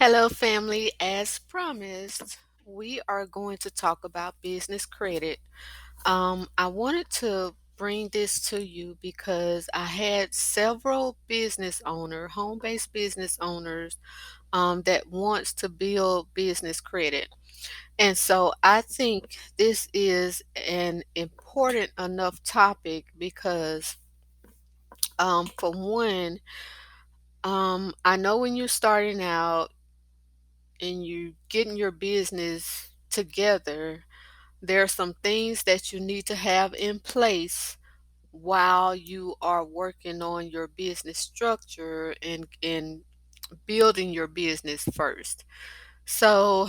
Hello, family. As promised, we are going to talk about business credit. I wanted to bring this to you because I had several business owner, home-based business owners, that wants to build business credit. And so I think this is an important enough topic because, for one, I know when you're starting out and you getting your business together, there are some things that you need to have in place while you are working on your business structure and building your business first. So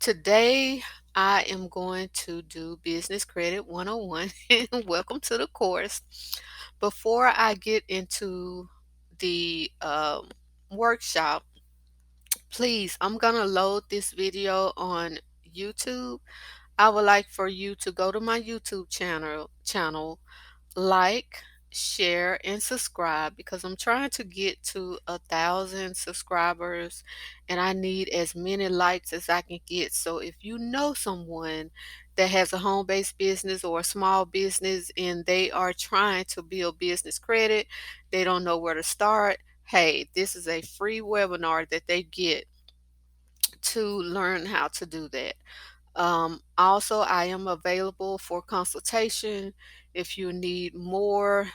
today I am going to do business credit 101. Welcome to the course. Before I get into the workshop, please, I'm going to load this video on YouTube. I would like for you to go to my YouTube channel, like, share, and subscribe because I'm trying to get to 1,000 subscribers and I need as many likes as I can get. So if you know someone that has a home-based business or a small business and they are trying to build business credit, they don't know where to start, hey, this is a free webinar that they get to learn how to do that. Also, I am available for consultation if you need more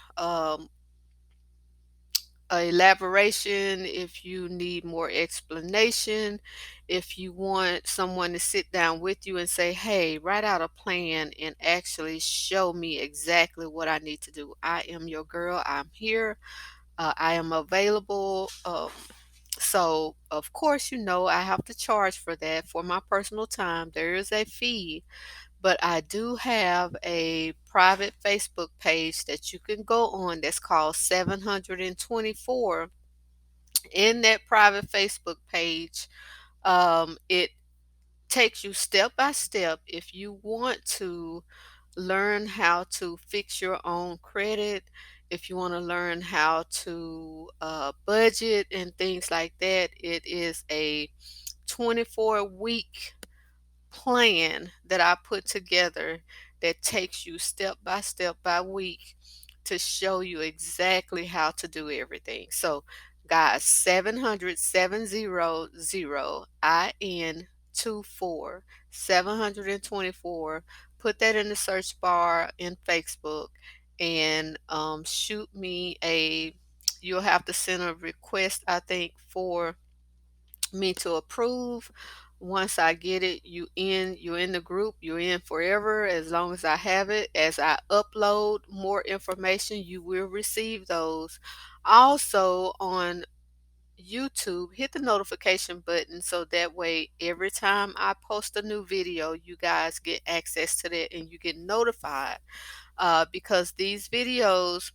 elaboration, if you need more explanation, if you want someone to sit down with you and say, hey, write out a plan and actually show me exactly what I need to do. I am your girl. I'm here. I am available. So, of course, I have to charge for that for my personal time. There is a fee, but I do have a private Facebook page that you can go on that's called 724. In that private Facebook page, it takes you step by step if you want to learn how to fix your own credit, if you want to learn how to budget and things like that. It is a 24-week plan that I put together that takes you step by step by week to show you exactly how to do everything. So, guys, 700 700 IN 24 724. Put that in the search bar in Facebook and shoot me a. You'll have to send a request, I think, for me to approve. Once I get it, you're in the group, you're in forever as long as I have it. As I upload more information, you will receive those. Also on YouTube, hit the notification button so that way every time I post a new video, you guys get access to that and you get notified. Because these videos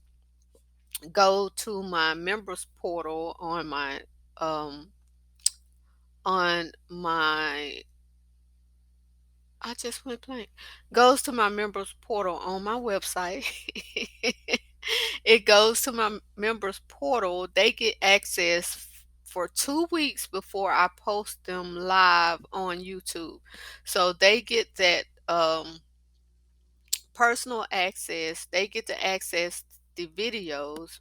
go to my members portal um on my I just went blank. Goes to my members portal on my website. It goes to my members portal. They get access for 2 weeks before I post them live on YouTube. So they get that personal access. They get to access the videos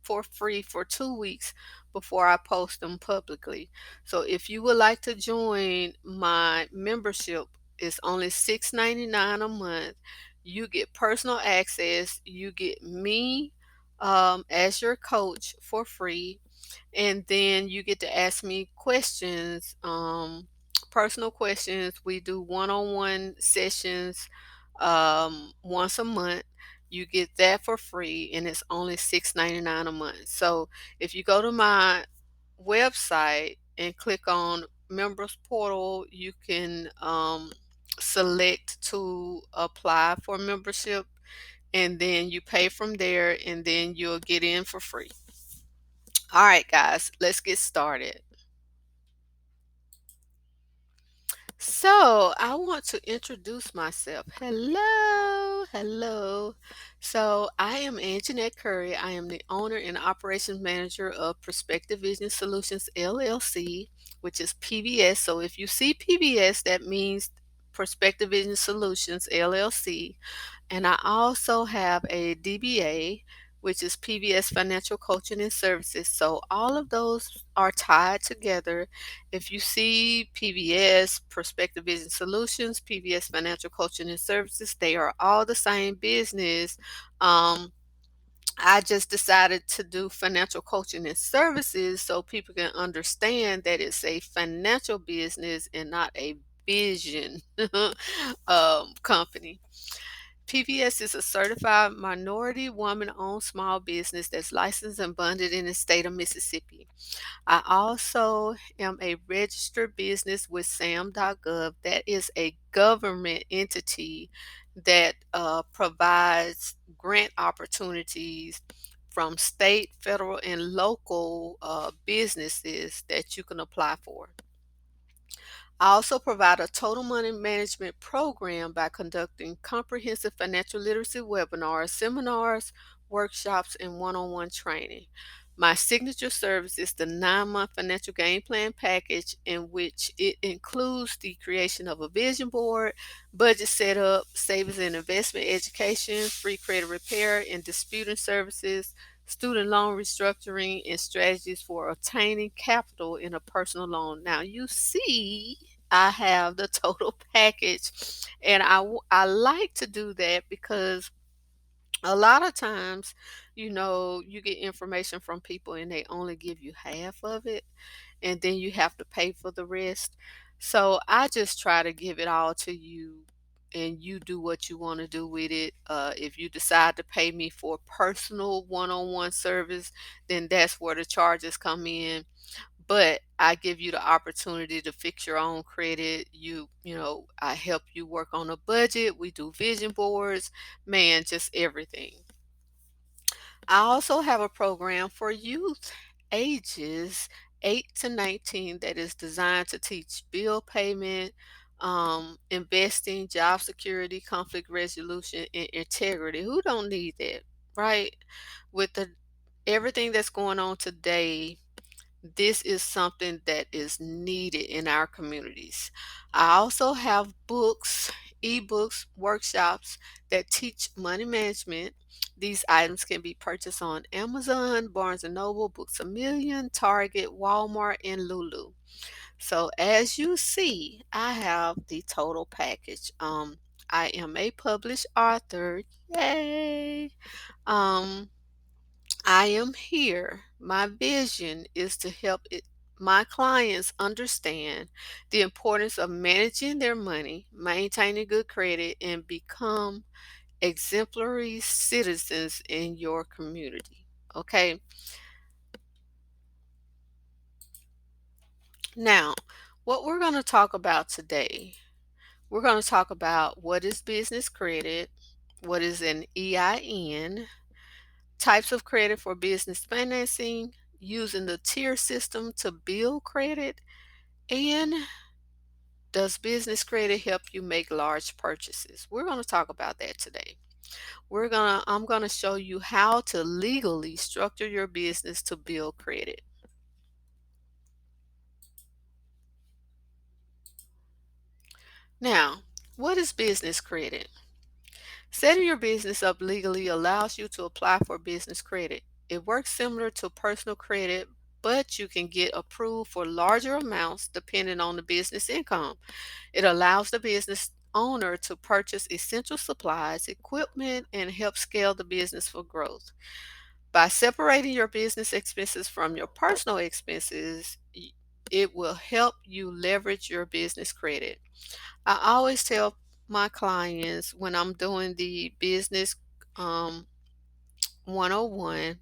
for free for 2 weeks before I post them publicly. So if you would like to join my membership, it's only $6.99 a month. You get personal access. You get me as your coach for free, and then you get to ask me questions, personal questions. We do one-on-one sessions once a month. You get that for free, and it's only $6.99 a month. So if you go to my website and click on members portal, you can select to apply for membership, and then you pay from there, and then you'll get in for free. All right, guys, let's get started. So, I want to introduce myself. Hello, hello. So I am Anjanette Curry. I am the owner and operations manager of Perspective Vision Solutions LLC, which is PVS. So if you see PVS, that means Perspective Vision Solutions LLC. And I also have a DBA, which is PVS Financial Coaching and Services. So all of those are tied together. If you see PVS, Perspective Vision Solutions, PVS Financial Coaching and Services, they are all the same business. Um, I just decided to do financial coaching and services so people can understand that it's a financial business and not a vision company. PVS is a certified minority woman owned small business that's licensed and bonded in the state of Mississippi. I also am a registered business with SAM.gov. That is a government entity that provides grant opportunities from state, federal, and local businesses that you can apply for. I also provide a total money management program by conducting comprehensive financial literacy webinars, seminars, workshops, and one on one training. My signature service is the 9-month financial game plan package, in which it includes the creation of a vision board, budget setup, savings and investment education, free credit repair and disputing services, student loan restructuring, and strategies for obtaining capital in a personal loan. Now, you see, I have the total package, and I like to do that because a lot of times, you get information from people and they only give you half of it, and then you have to pay for the rest. So I just try to give it all to you, and you do what you want to do with it. If you decide to pay me for personal one-on-one service, then that's where the charges come in. But I give you the opportunity to fix your own credit. I help you work on a budget. We do vision boards, man, just everything. I also have a program for youth ages 8 to 19 that is designed to teach bill payment, investing, job security, conflict resolution, and integrity. Who don't need that, right? With the everything that's going on today, this is something that is needed in our communities. I also have books, ebooks, workshops that teach money management. These items can be purchased on Amazon, Barnes& and Noble, Books A Million, Target, Walmart, and Lulu. So as you see, I have the total package. I am a published author. Yay! Um, I am here. My vision is to help my clients understand the importance of managing their money, maintaining good credit, and become exemplary citizens in your community. Okay, now what we're going to talk about today, we're going to talk about what is business credit, what is an EIN, types of credit for business financing, using the tier system to build credit, and does business credit help you make large purchases? We're going to talk about that today. I'm going to show you how to legally structure your business to build credit. Now, what is business credit? Setting your business up legally allows you to apply for business credit. It works similar to personal credit, but you can get approved for larger amounts depending on the business income. It allows the business owner to purchase essential supplies, equipment, and help scale the business for growth. By separating your business expenses from your personal expenses, it will help you leverage your business credit. I always tell my clients when I'm doing the business um, 101,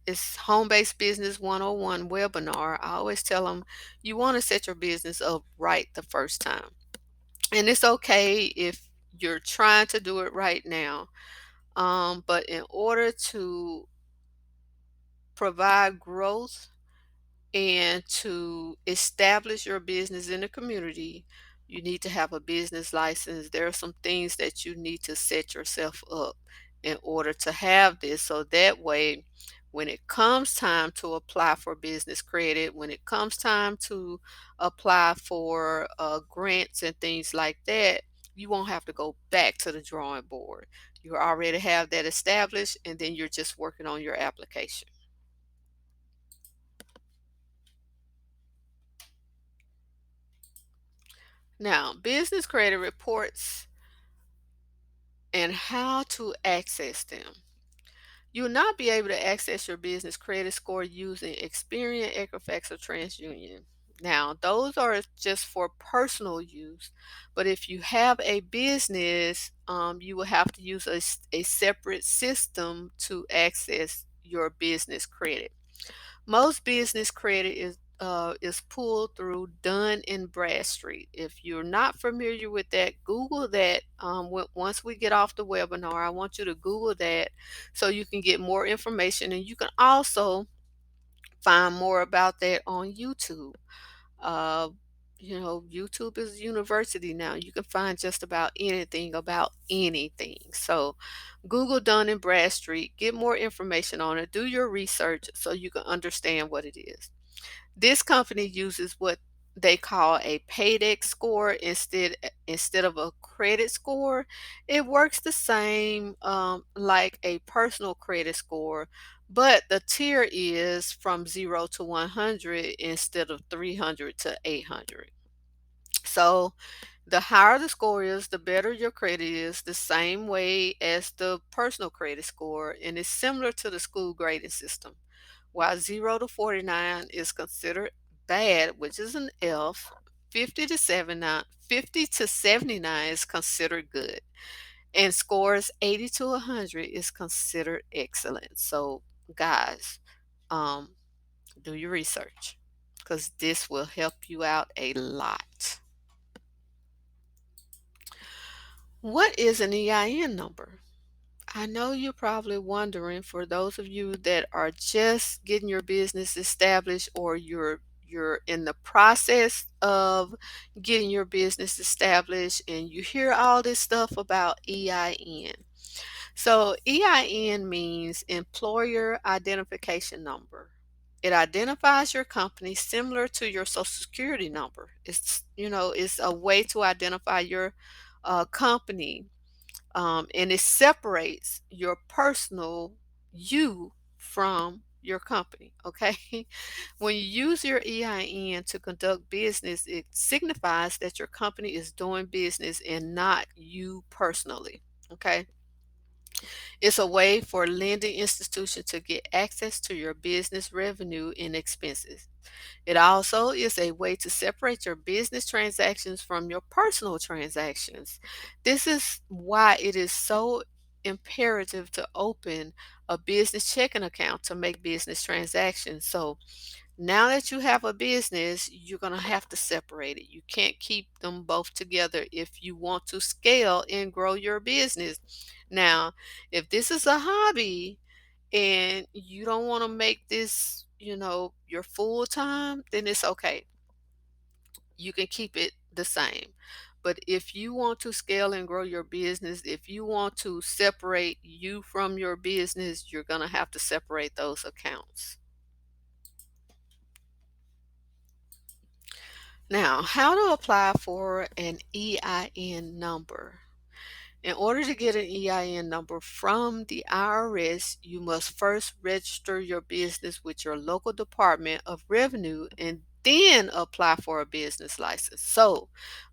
it's home based business 101 webinar. I always tell them you want to set your business up right the first time. And it's okay if you're trying to do it right now. But in order to provide growth and to establish your business in the community, you need to have a business license. There are some things that you need to set yourself up. in order to have this. So that way, when it comes time to apply for business credit, when it comes time to apply for grants and things like that, you won't have to go back to the drawing board. You already have that established, and then you're just working on your application. Now, business credit reports and how to access them. You will not be able to access your business credit score using Experian, Equifax, or TransUnion. Now, those are just for personal use, but if you have a business, you will have to use a separate system to access your business credit. Most business credit is pulled through Dun and Bradstreet. If you're not familiar with that, Google that. Once we get off the webinar, I want you to Google that so you can get more information, and you can also find more about that on YouTube. Uh, YouTube is a university now. You can find just about anything. So Google Dun and Bradstreet, get more information on it, do your research so you can understand what it is. This company uses what they call a paydex score instead of a credit score. It works the same like a personal credit score, but the tier is from 0 to 100 instead of 300 to 800. So the higher the score is, the better your credit is, the same way as the personal credit score, and it's similar to the school grading system. While 0 to 49 is considered bad, which is an F, 50 to 79 is considered good, and scores 80 to 100 is considered excellent. So, guys, um, do your research because this will help you out a lot. What is an EIN number? I know you're probably wondering, for those of you that are just getting your business established, or you're in the process of getting your business established and you hear all this stuff about EIN. So EIN means employer identification number. It identifies your company similar to your social security number. It's a way to identify your company, and it separates your personal you from your company. Okay. When you use your EIN to conduct business, it signifies that your company is doing business and not you personally. Okay. It's a way for lending institutions to get access to your business revenue and expenses. It also is a way to separate your business transactions from your personal transactions. This is why it is so imperative to open a business checking account to make business transactions. So now that you have a business, you're going to have to separate it. You can't keep them both together if you want to scale and grow your business. Now, if this is a hobby and you don't want to make this, your full time, then it's okay. You can keep it the same. But if you want to scale and grow your business, if you want to separate you from your business, you're going to have to separate those accounts. Now, how to apply for an EIN number. In order to get an EIN number from the IRS, you must first register your business with your local Department of Revenue and then apply for a business license. So,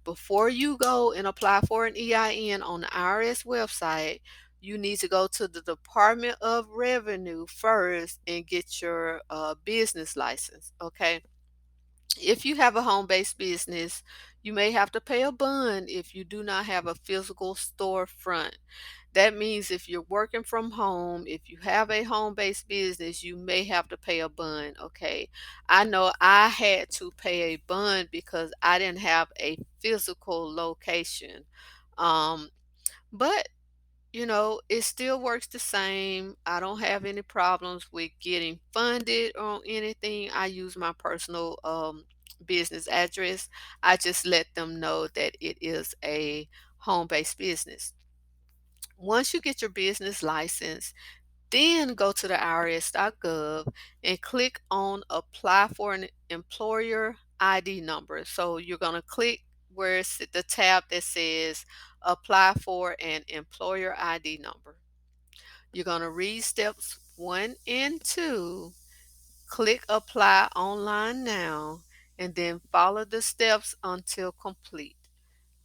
before you go and apply for an EIN on the IRS website, you need to go to the Department of Revenue first and get your business license. Okay. If you have a home-based business, you may have to pay a bond if you do not have a physical storefront. That means if you're working from home, if you have a home-based business, you may have to pay a bond. Okay. I know I had to pay a bond because I didn't have a physical location. Um, but it still works the same. I don't have any problems with getting funded on anything. I use my personal business address. I just let them know that it is a home-based business. Once you get your business license, then go to the irs.gov and click on apply for an employer ID number. So you're going to click where it's the tab that says apply for an employer ID number. You're going to read steps 1 and 2, click apply online now, and then follow the steps until complete.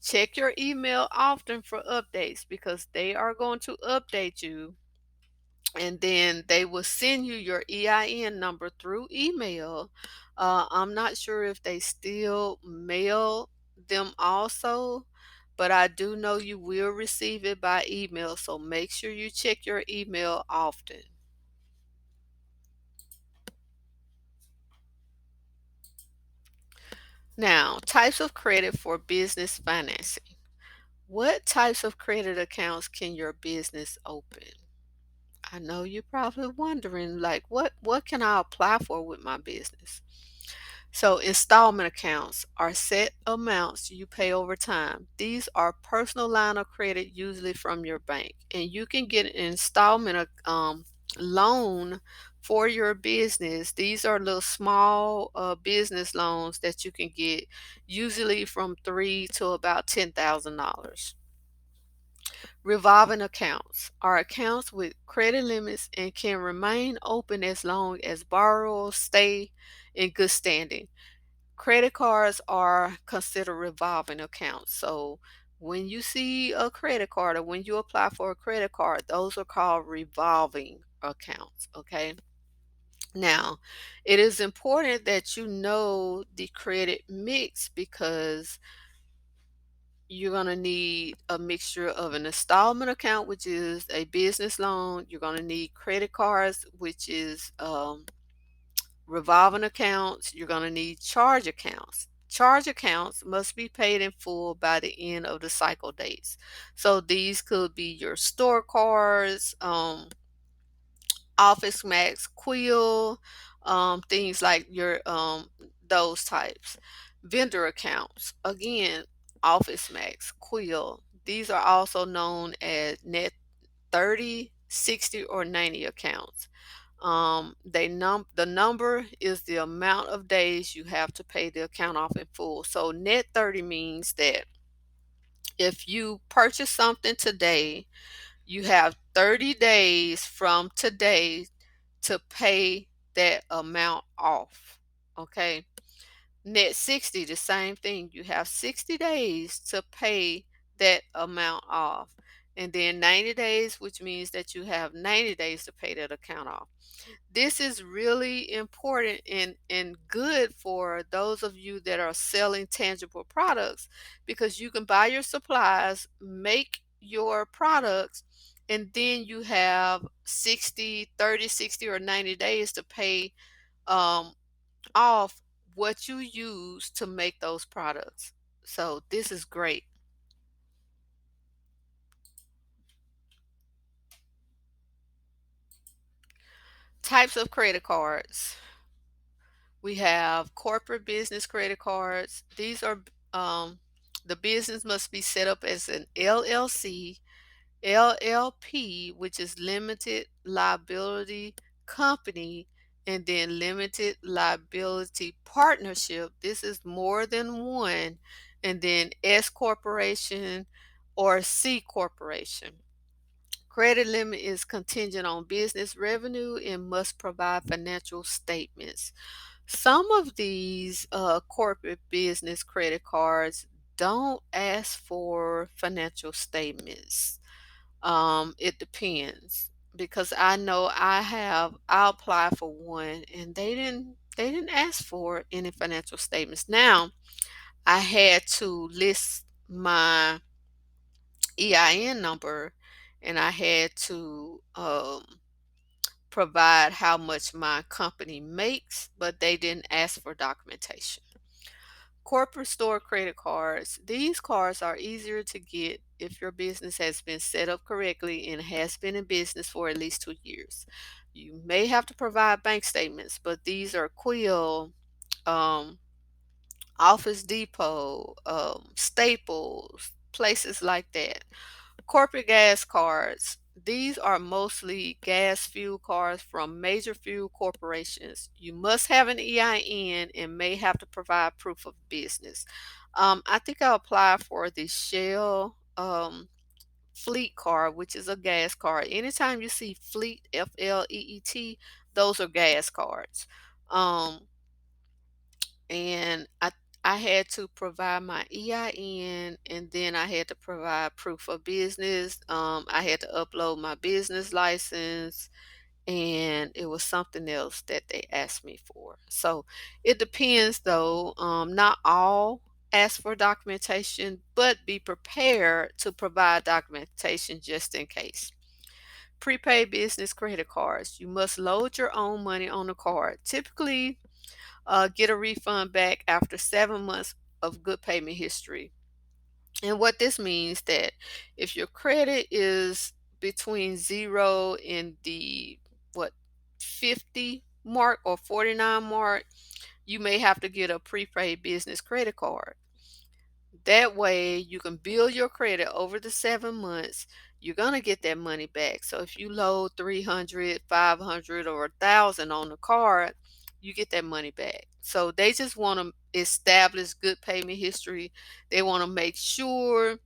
Check your email often for updates because they are going to update you, and then they will send you your EIN number through email. I'm not sure if they still mail them also, but I do know you will receive it by email, so make sure you check your email often. Now, types of credit for business financing. What types of credit accounts can your business open? I know you're probably wondering, like, what can I apply for with my business? So, installment accounts are set amounts you pay over time. These are personal line of credit, usually from your bank, and you can get an installment loan for your business. These are little small business loans that you can get, usually from three to about $10,000. Revolving accounts are accounts with credit limits and can remain open as long as borrowers stay in good standing. Credit cards are considered revolving accounts. So when you see a credit card or when you apply for a credit card, those are called revolving accounts. Okay. Now, it is important that you know the credit mix because you're going to need a mixture of an installment account, which is a business loan. You're going to need credit cards, which is revolving accounts. You're going to need charge accounts. Charge accounts must be paid in full by the end of the cycle dates. So these could be your store cards, Office Max, Quill, things like your those types. Vendor accounts, again, Office Max, Quill. These are also known as net 30, 60, or 90 accounts. The number is the amount of days you have to pay the account off in full. So net 30 means that if you purchase something today, you have 30 days from today to pay that amount off. Okay. Net 60, the same thing. You have 60 days to pay that amount off. And then 90 days, which means that you have 90 days to pay that account off. This is really important and good for those of you that are selling tangible products because you can buy your supplies, make your products, and then you have 60, 30, 60, or 90 days to pay um, off what you use to make those products. So this is great. Types of credit cards. We have corporate business credit cards. These are the business must be set up as an LLC, LLP, which is limited liability company, and then limited liability partnership. This is more than one, and then S corporation or C corporation. Credit limit is contingent on business revenue and must provide financial statements. Some of these corporate business credit cards don't ask for financial statements. It depends because I know I applied for one and they didn't ask for any financial statements. Now I had to list my EIN number and I had to provide how much my company makes, but they didn't ask for documentation. Corporate store credit cards. These cards are easier to get if your business has been set up correctly and has been in business for at least 2 years. You may have to provide bank statements, but these are Quill, um, Office Depot, Staples, places like that. Corporate gas cards. These are mostly gas fuel cards from major fuel corporations. You must have an EIN and may have to provide proof of business. I think I applied for the Shell Fleet card, which is a gas card. Anytime you see Fleet, FLEET, those are gas cards. Um, and I had to provide my EIN, and then I had to provide proof of business. I had to upload my business license, and it was something else that they asked me for. So it depends though. Not all ask for documentation, but be prepared to provide documentation just in case. Prepaid business credit cards. You must load your own money on the card. Typically, get a refund back after 7 months of good payment history. And what this means that if your credit is between 0 and the what 50 mark or 49 mark, you may have to get a prepaid business credit card. That way you can build your credit over the 7 months. You're going to get that money back. So if you load 300, 500, or 1,000 on the card, you get that money back. So they just want to establish good payment history. They want to make sure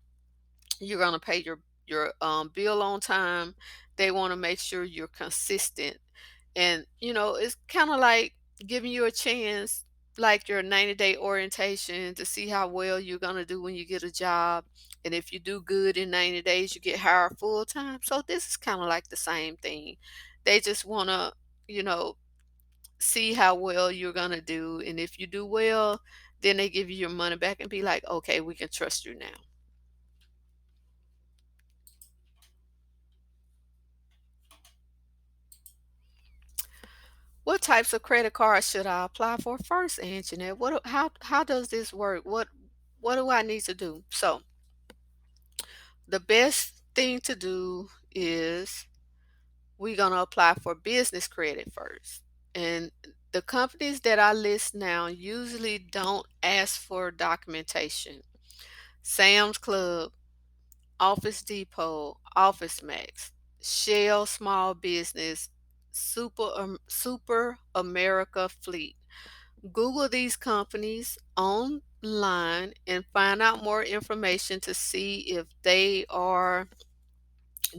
you're going to pay your bill on time. They want to make sure you're consistent. And it's kind of like giving you a chance, like your 90-day orientation, to see how well you're going to do when you get a job. And if you do good in 90 days, you get hired full time. So this is kind of like the same thing. They just want to, you know see how well you're going to do, and if you do well, then they give you your money back and be like, okay, we can trust you now. What types of credit cards should I apply for first, Anjanette? How does this work? What do I need to do? So the best thing to do is we're gonna apply for business credit first. And the companies that I list now usually don't ask for documentation. Sam's Club, Office Depot, Office Max, Shell Small Business, Super America Fleet. Google these companies online and find out more information to see if they are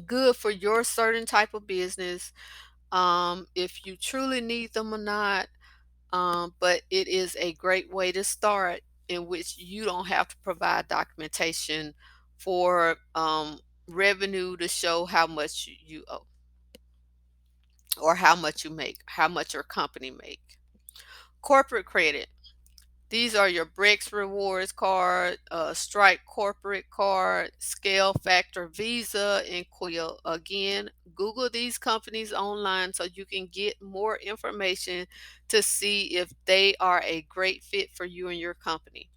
good for your certain type of business, if you truly need them or not. But it is a great way to start, in which you don't have to provide documentation for revenue to show how much you owe or how much you make, how much your company make. Corporate credit. These are your Brex Rewards card, Stripe Corporate card, Scale Factor Visa, and Quill. Again, Google these companies online so you can get more information to see if they are a great fit for you and your company.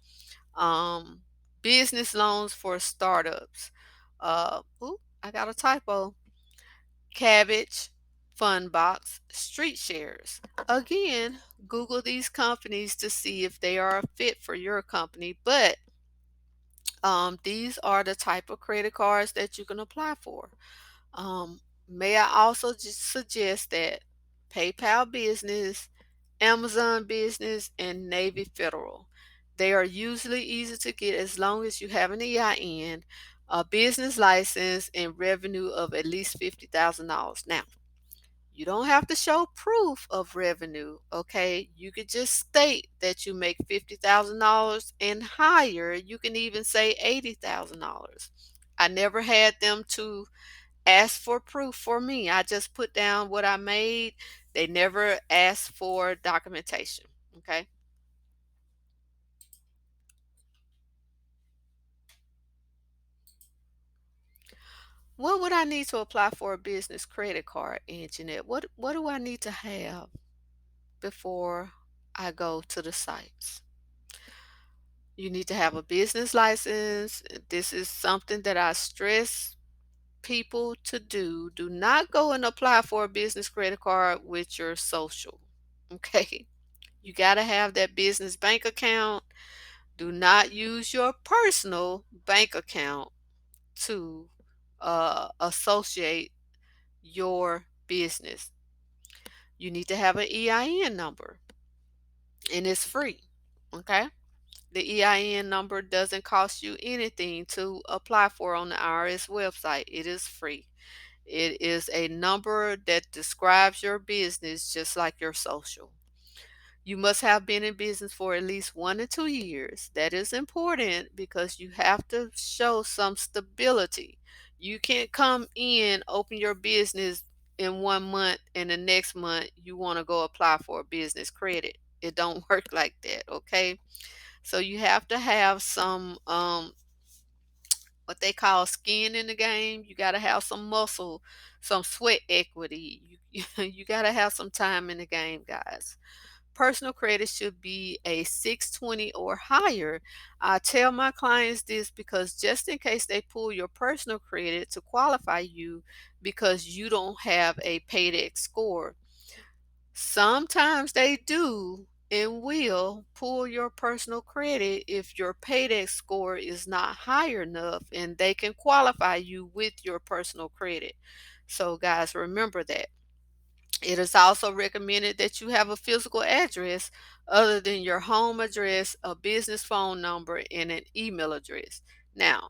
Um, Business loans for startups. I got a typo. Cabbage, Funbox, Street Shares. Again, Google these companies to see if they are a fit for your company, but these are the type of credit cards that you can apply for. May I also just suggest that PayPal Business, Amazon Business, and Navy Federal. They are usually easy to get as long as you have an EIN, a business license, and revenue of at least $50,000. Now, you don't have to show proof of revenue, okay? You could just state that you make $50,000 and higher. You can even say $80,000. I never had them to ask for proof for me. I just put down what I made. They never asked for documentation, okay? What would I need to apply for a business credit card, Anjanette? What do I need to have before I go to the sites? You need to have a business license. This is something that I stress people to do. Do not go and apply for a business credit card with your social. Okay. You got to have that business bank account. Do not use your personal bank account to associate your business. You need to have an EIN number, and it's free. Okay? The EIN number doesn't cost you anything to apply for on the IRS website. It is free. It is a number that describes your business just like your social. You must have been in business for at least 1 to 2 years. That is important because you have to show some stability. You can't come in, open your business in 1 month, and the next month you want to go apply for a business credit. It don't work like that, okay? So you have to have some what they call skin in the game. You got to have some muscle, some sweat equity. You got to have some time in the game, guys. Personal credit should be a 620 or higher. I tell my clients this because just in case they pull your personal credit to qualify you because you don't have a paydex score. Sometimes they do and will pull your personal credit if your paydex score is not high enough, and they can qualify you with your personal credit. So, guys, remember that. It is also recommended that you have a physical address other than your home address, a business phone number, and an email address. Now,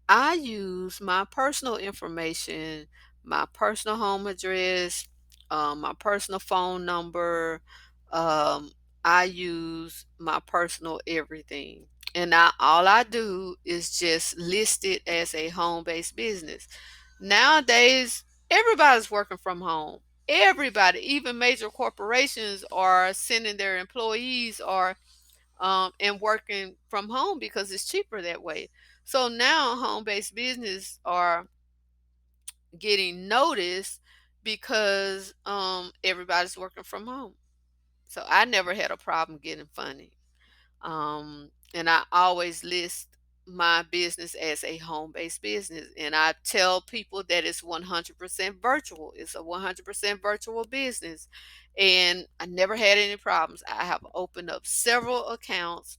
I use my personal information, my personal home address, my personal phone number. Um, I use my personal everything. And all I do is just list it as a home based business. Nowadays, everybody's working from home. Everybody, even major corporations, are sending their employees or and working from home because it's cheaper that way. So now home-based business are getting noticed because everybody's working from home. So I never had a problem getting funding. And I always list my business as a home-based business. And I tell people that it's 100% virtual. It's a 100% virtual business. And I never had any problems. I have opened up several accounts.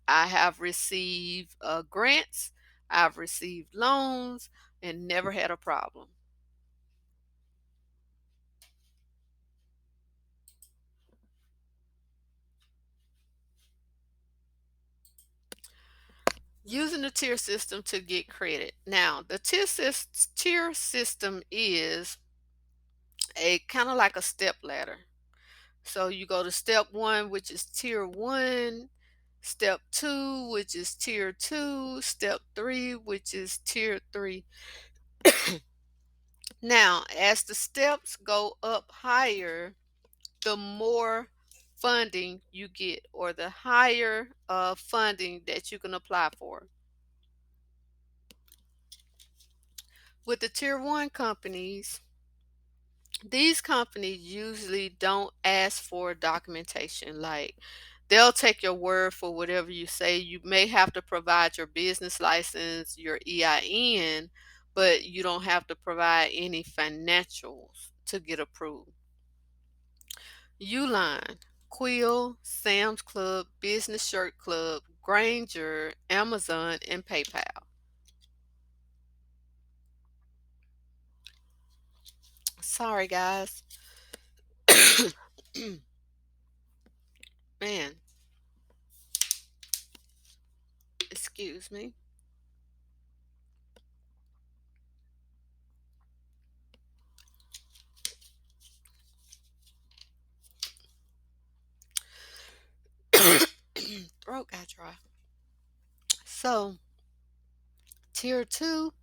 I have received grants, I've received loans, and never had a problem. Using the tier system to get credit. Now, the tier system is a kind of like a step ladder. So you go to step one, which is tier one, step two, which is tier two, step three, which is tier three. Now, as the steps go up higher, the more funding you get, or the higher funding that you can apply for. With the tier one companies, these companies usually don't ask for documentation. Like, they'll take your word for whatever you say. You may have to provide your business license, your EIN, but you don't have to provide any financials to get approved. Uline, Quill, Sam's Club, Business Shirt Club, Granger, Amazon, and PayPal. Sorry, guys. Man, excuse me. Throat got dry. So, tier two,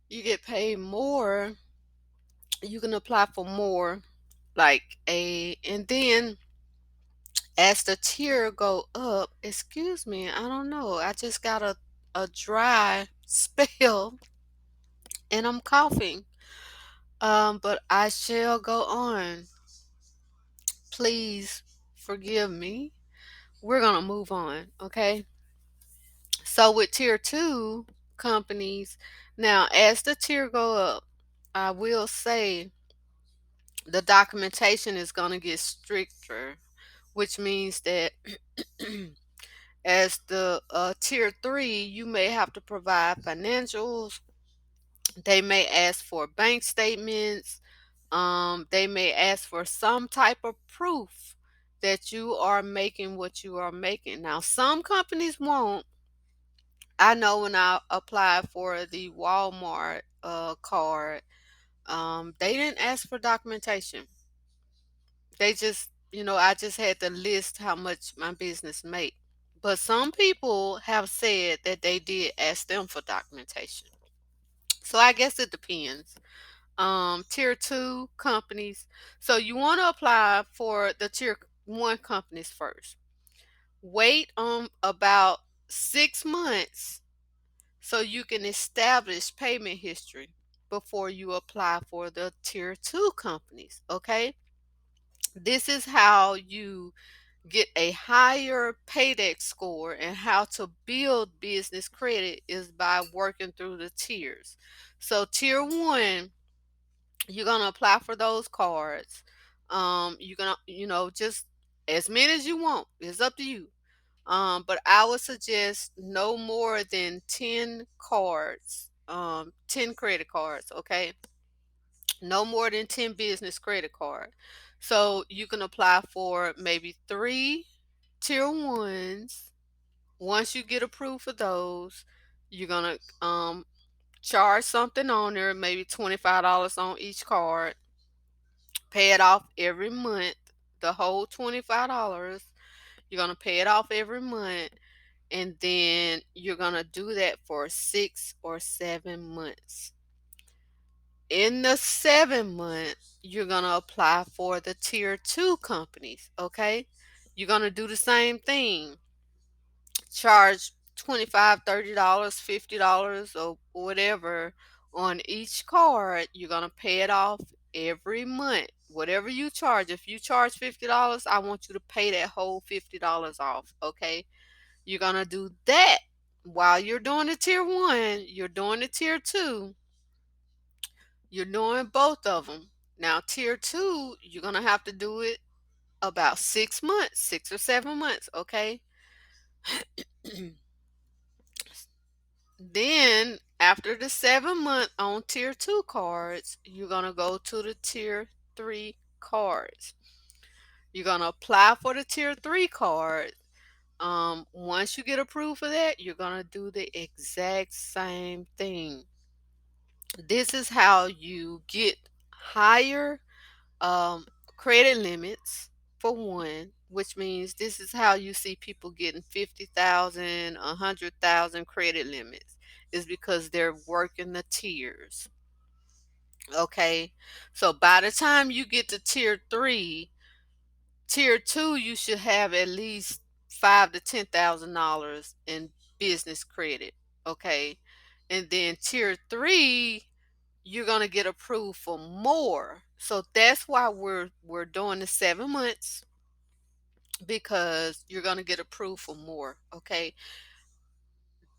you get paid more. You can apply for more, and then as the tier go up, excuse me, I don't know. I just got a dry spell and I'm coughing. But I shall go on. Please forgive me. We're gonna move on, okay? So with tier two companies, now as the tier go up, I will say the documentation is gonna get stricter, which means that As the tier 3, you may have to provide financials. They may ask for bank statements. They may ask for some type of proof that you are making what you are making. Now, some companies won't. I know when I applied for the Walmart card, they didn't ask for documentation. They just, I just had to list how much my business made. But some people have said that they did ask them for documentation. So I guess it depends. Tier 2 companies. So you want to apply for the tier 1 companies first. Wait about 6 months so you can establish payment history before you apply for the tier 2 companies. Okay. This is how you get a higher paydex score, and how to build business credit is by working through the tiers. So tier 1, you're going to apply for those cards. You're going to, just as many as you want. It's up to you. But I would suggest no more than 10 cards, 10 credit cards, okay? No more than 10 business credit card. So you can apply for maybe 3 tier 1s. Once you get approved for those, you're going to charge something on there, maybe $25 on each card. Pay it off every month, the whole $25. You're going to pay it off every month, and then you're going to do that for 6 or 7 months. In the 7th month, you're going to apply for the tier 2 companies, okay? You're going to do the same thing. Charge 25, $30, $50, or whatever on each card. You're going to pay it off every month. Whatever you charge. If you charge $50, I want you to pay that whole $50 off, okay? You're going to do that while you're doing the tier 1, you're doing the tier 2, you're doing both of them. Now, tier 2, you're going to have to do it about 6 months, 6 or 7 months, okay? Then, after the 7 month on tier 2 cards, you're going to go to the tier 3 cards. You're going to apply for the tier 3 card. Once you get approved for that, you're going to do the exact same thing. This is how you get higher credit limits, for one, which means this is how you see people getting 50,000, 100,000 credit limits, is because they're working the tiers. Okay, so by the time you get to tier 3, tier 2, you should have at least five to $10,000 in business credit. Okay, and then tier 3, you're gonna get approved for more. So that's why we're doing the 7 months, because you're gonna get approved for more. Okay,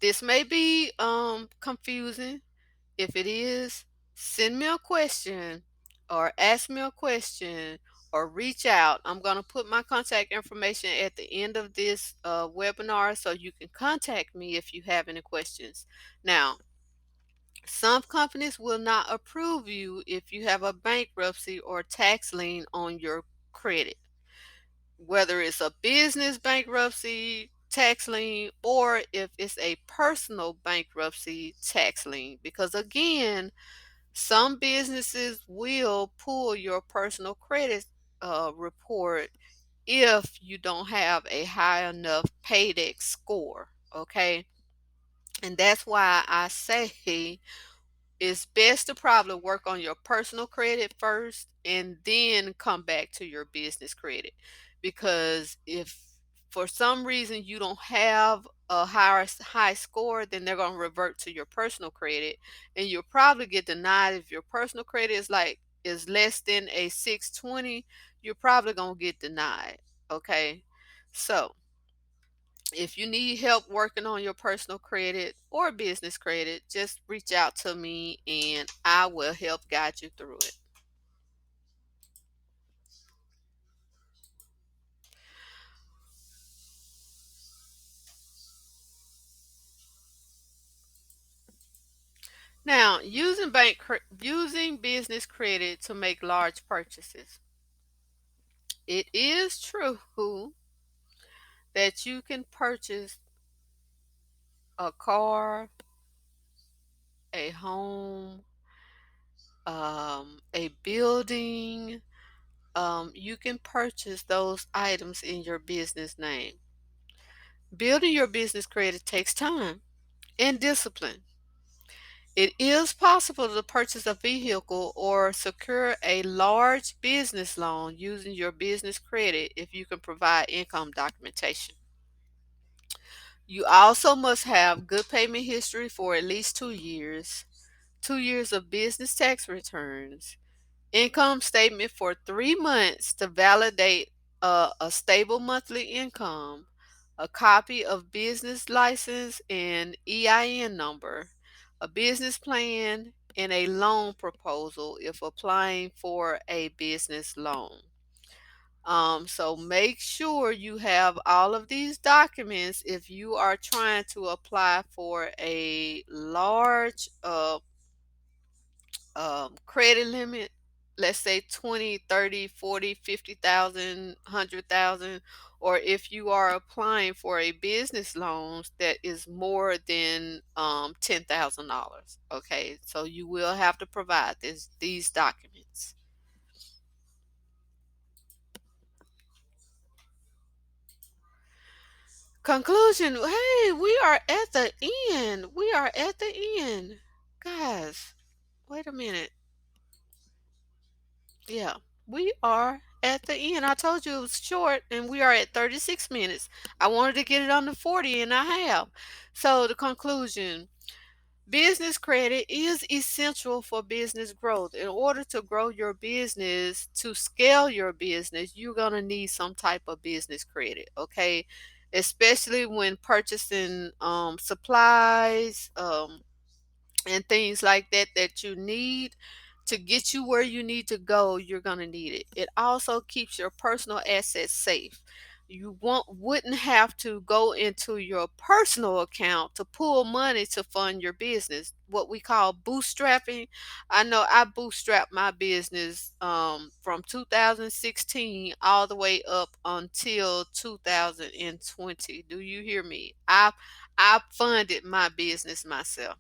this may be confusing. If it is, send me a question, or ask me a question, or reach out. I'm gonna put my contact information at the end of this webinar, so you can contact me if you have any questions. Now, some companies will not approve you if you have a bankruptcy or tax lien on your credit, whether it's a business bankruptcy tax lien, or if it's a personal bankruptcy tax lien. Because again, some businesses will pull your personal credit report if you don't have a high enough paydex score. Okay, and that's why I say it's best to probably work on your personal credit first and then come back to your business credit. Because if for some reason you don't have a high score, then they're going to revert to your personal credit, and you'll probably get denied. If your personal credit is less than a 620, you're probably going to get denied. Okay, so if you need help working on your personal credit or business credit, just reach out to me and I will help guide you through it. Now, using business credit to make large purchases. It is true that you can purchase a car, a home, a building. You can purchase those items in your business name. Building your business credit takes time and discipline. It is possible to purchase a vehicle or secure a large business loan using your business credit if you can provide income documentation. You also must have good payment history for at least 2 years, 2 years of business tax returns, income statement for 3 months to validate a stable monthly income, a copy of business license and EIN number, a business plan, and a loan proposal if applying for a business loan. So make sure you have all of these documents if you are trying to apply for a large credit limit, let's say 20, 30, 40, 50,000, 100,000, or if you are applying for a business loan that is more than $10,000. Okay, so you will have to provide these documents. Conclusion. Hey, we are at the end. We are at the end. Guys, wait a minute. Yeah, we are at the end. I told you it was short, and we are at 36 minutes. I wanted to get it under 40, and I have. So, the conclusion. Business credit is essential for business growth. In order to grow your business, to scale your business, you're going to need some type of business credit, okay? Especially when purchasing supplies, and things like that that you need to get you where you need to go. You're going to need it. It also keeps your personal assets safe. You wouldn't have to go into your personal account to pull money to fund your business, what we call bootstrapping. I know I bootstrapped my business from 2016 all the way up until 2020. Do you hear me? I funded my business myself.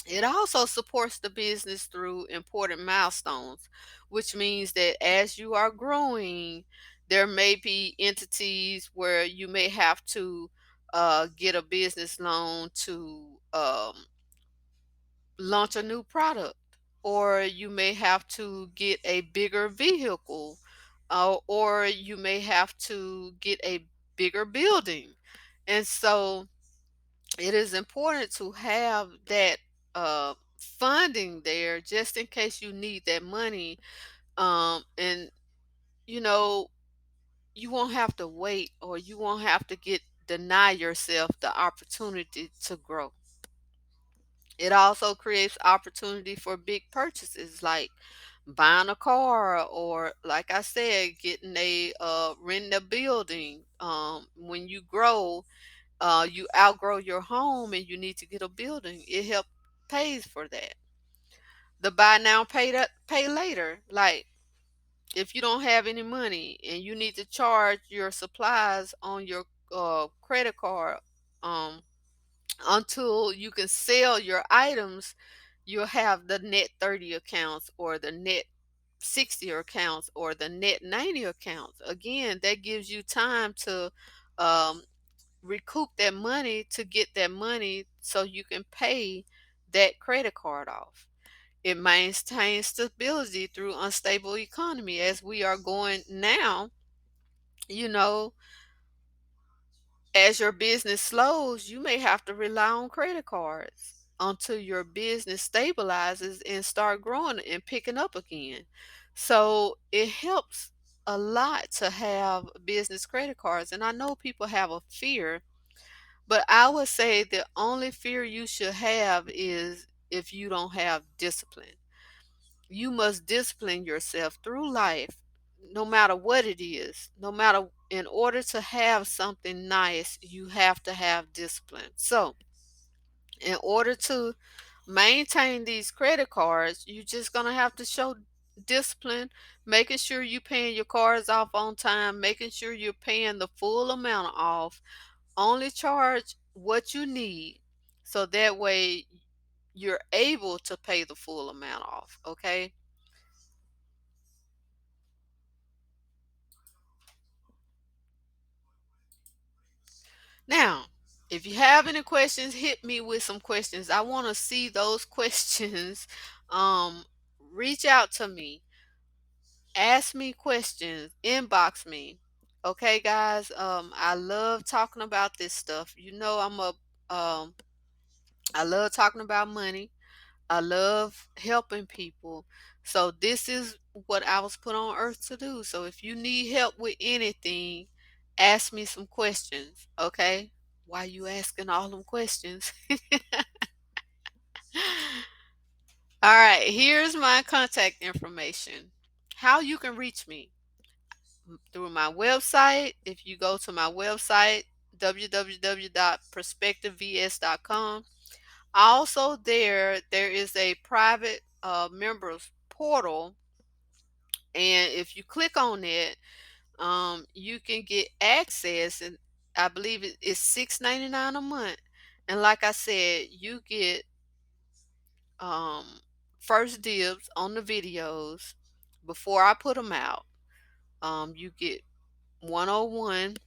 It also supports the business through important milestones, which means that as you are growing, there may be entities where you may have to get a business loan to launch a new product, or you may have to get a bigger vehicle, or you may have to get a bigger building. And so it is important to have that funding there just in case you need that money. And you know, you won't have to wait, or you won't have to get deny yourself the opportunity to grow. It also creates opportunity for big purchases like buying a car, or like I said, getting a renting a building. When you grow, you outgrow your home and you need to get a building, it help pays for that. The buy now, pay later. Like if you don't have any money and you need to charge your supplies on your credit card, um, until you can sell your items, you'll have the net 30 accounts, or the net 60 accounts, or the net 90 accounts. Again, that gives you time to um, recoup that money, to get that money so you can pay that credit card off. It maintains stability through unstable economy as we are going now. You know, as your business slows, you may have to rely on credit cards until your business stabilizes and start growing and picking up again. So it helps a lot to have business credit cards. And I know people have a fear. But I would say the only fear you should have is if you don't have discipline. You must discipline yourself through life, no matter what it is. No matter, in order to have something nice, you have to have discipline. So, in order to maintain these credit cards, you're just gonna have to show discipline, making sure you're paying your cards off on time, making sure you're paying the full amount off. Only charge what you need, so that way you're able to pay the full amount off. Okay. Now, if you have any questions, hit me with some questions. I want to see those questions. Um, Reach out to me, ask me questions, inbox me. Okay, guys. I love talking about this stuff. Um, I love talking about money. I love helping people. So this is what I was put on earth to do. So if you need help with anything, ask me some questions, okay? Why you asking all them questions? All right, here's my contact information. How you can reach me through my website. If you go to my website, www.perspectivevs.com. Also, there is a private members portal, and if you click on it, you can get access, and I believe it's $6.99 a month. And like I said, you get um, first dibs on the videos before I put them out. You get 101,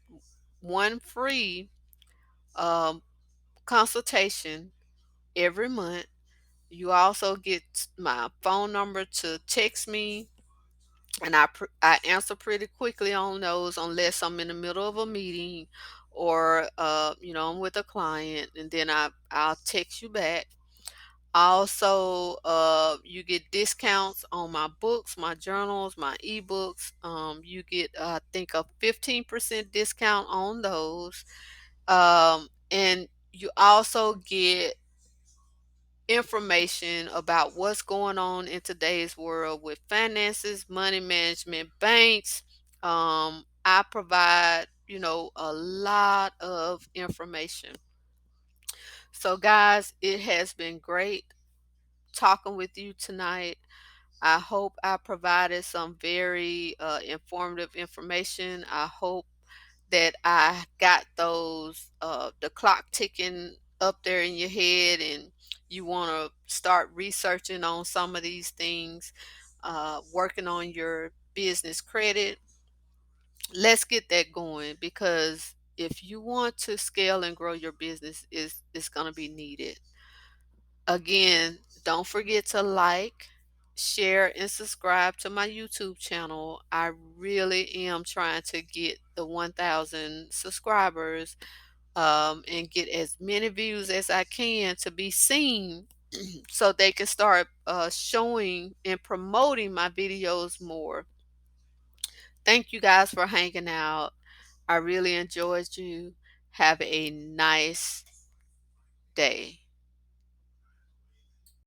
one free um, consultation every month. You also get my phone number to text me, and I answer pretty quickly on those unless I'm in the middle of a meeting, or I'm with a client, and then I'll text you back. Also, you get discounts on my books, my journals, my ebooks. You get, I think, a 15% discount on those. And you also get information about what's going on in today's world with finances, money management, banks. I provide, a lot of information. So, guys, it has been great talking with you tonight. I hope I provided some very informative information. I hope that I got the clock ticking up there in your head, and you want to start researching on some of these things, working on your business credit. Let's get that going, because if you want to scale and grow your business, is going to be needed. Again, don't forget to like, share, and subscribe to my YouTube channel. I really am trying to get the 1,000 subscribers, and get as many views as I can to be seen, so they can start showing and promoting my videos more. Thank you guys for hanging out. I really enjoyed you. Have a nice day.